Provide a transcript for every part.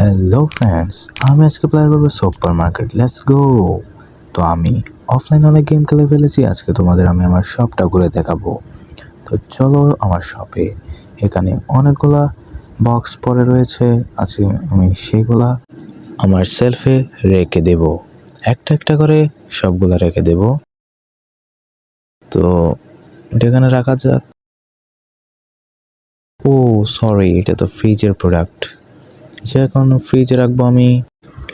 Hello friends, আমি আজকে play করবো সুপার মার্কেট। Let's go. তো আমি অফলাইনে অনেক গেম খেলে ফেলেছি, আজকে তোমাদের আমি আমার শপটা ঘুরে দেখাবো। তো চলো আমার শপে। এখানে অনেকগুলা বক্স পরে রয়েছে, আজকে আমি সেগুলা আমার সেলফে রেখে দেব, একটা একটা করে সবগুলা রেখে দেব। তো এখানে রাখা যাক। ও সরি, এটা তো ফ্রিজের প্রোডাক্ট, যে এখন ফ্রিজে রাখবো আমি।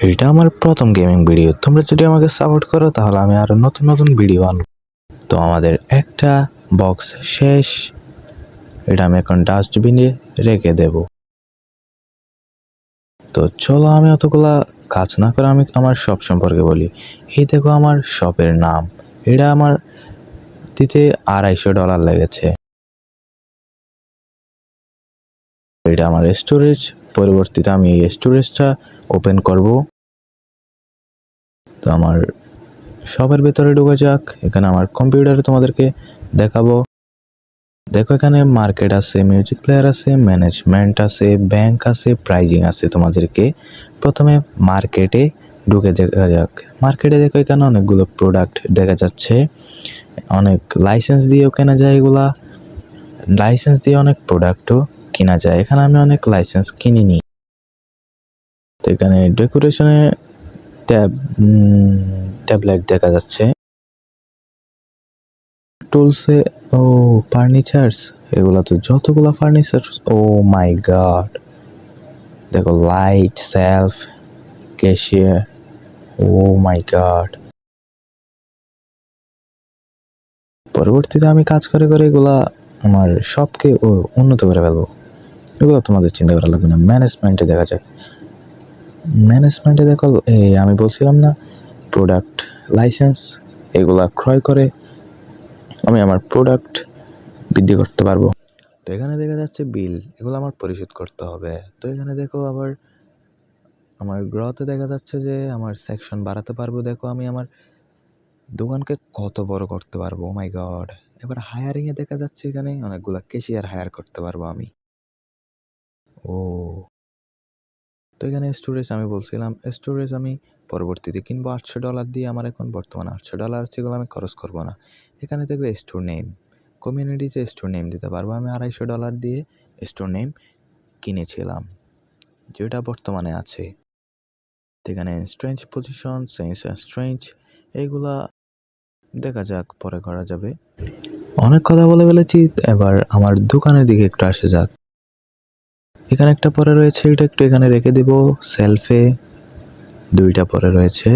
এটা আমার প্রথম গেমিং ভিডিও, তোমরা যদি আমাকে সাপোর্ট করো তাহলে আমি আরো নতুন নতুন ভিডিও আনবো। তো আমাদের একটা বক্স শেষ, এটা আমি এখন ডাস্টবিনে রেখে দেব। তো চলো আমি অতগুলা কাজ না করে আমি আমার শপ সম্পর্কে বলি। এই দেখো আমার শপের নাম, এটা আমার দিতে $250 লেগেছে। এটা আমার স্টোরেজ, পরবর্তীতে আমি এই স্টোরেজটা ওপেন করব। তো আমার শপের ভেতরে ঢুকে যাক। এখানে আমার কম্পিউটারে তোমাদেরকে দেখাবো। দেখো এখানে মার্কেট আছে, মিউজিক প্লেয়ার আছে, ম্যানেজমেন্ট আছে, ব্যাংক আছে, প্রাইজিং আছে। তোমাদেরকে প্রথমে মার্কেটে ঢুকে দেখা যাক। মার্কেটে দেখো এখানে অনেকগুলো প্রোডাক্ট দেখা যাচ্ছে, অনেক লাইসেন্স দিয়েও কেনা যায়। এগুলা লাইসেন্স দিয়ে অনেক প্রোডাক্টও কেনা যায়, এখানে আমি অনেক লাইসেন্স কিনিনি। তো এখানে ডেকোরেশনে ট্যাবলেট দেখা যাচ্ছে, টুলসে ও ফার্নিচার্স, এগুলা তো যতগুলা ফার্নিচার। ও মাই গড, দেখো লাইট, সেলফ, ক্যাশিয়ার। ও মাই গড। পরবর্তীতে আমি কাজ করে করে এগুলা আমার সবকে উন্নত করে ফেলবো। এগুলো তোমাদের চিন্তা করা লাগবে না। ম্যানেজমেন্টে দেখা যায়, ম্যানেজমেন্টে দেখো আমি বলছিলাম না প্রোডাক্ট লাইসেন্স, এগুলা ক্রয় করে আমি আমার প্রোডাক্ট বৃদ্ধি করতে পারবো। তো এখানে দেখা যাচ্ছে বিল, এগুলো আমার পরিশোধ করতে হবে। তো এখানে দেখো আবার আমার গ্রহতে দেখা যাচ্ছে যে আমার সেকশন বাড়াতে পারবো। দেখো আমি আমার দোকানকে কত বড় করতে পারবো। ও মাই গড। এবার হায়ারিং এ দেখা যাচ্ছে এখানে অনেকগুলা ক্যাশিয়ার হায়ার করতে পারবো আমি। ও, তো এখানে স্টোরেজ আমি বলছিলাম, স্টোরেজ আমি পরবর্তীতে কিনবো $800 দিয়ে। আমার এখন বর্তমানে $800 সেগুলো আমি খরচ করবো না। এখানে দেখবে স্টোর নেম, কমিউনিটিতে স্টোর নেম দিতে পারবো আমি। $250 দিয়ে স্টোর নেম কিনেছিলাম, যেটা বর্তমানে আছে। এখানে স্ট্রেঞ্জ পজিশন, সেন্স স্ট্রেঞ্জ, এইগুলা দেখা যাক, পরে করা যাবে। অনেক কথা বলে ফেলেছি, এবার আমার দোকানের দিকে একটু আসে যাক। এখানে একটা পরে রয়েছে, এটা একটু এখানে রেখে দিব সেলফে। দুইটা পরে রয়েছে,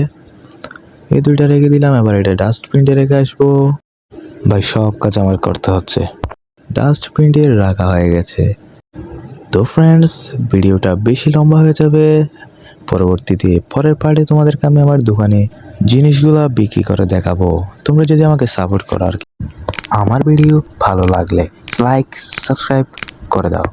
এই দুইটা রেখে দিলাম। এবার এটা ডাস্টবিনে রেখে আসবো। ভাই সব কাজ আমার করতে হচ্ছে। ডাস্টবিনে রাখা হয়ে গেছে। তো ফ্রেন্ডস, ভিডিওটা বেশি লম্বা হয়ে যাবে, পরবর্তীতে পরের পার্টে তোমাদেরকে আমি আমার দোকানে জিনিসগুলা বিক্রি করে দেখাবো। তোমরা যদি আমাকে সাপোর্ট করো আর কি। আমার ভিডিও ভালো লাগলে লাইক সাবস্ক্রাইব করে দাও।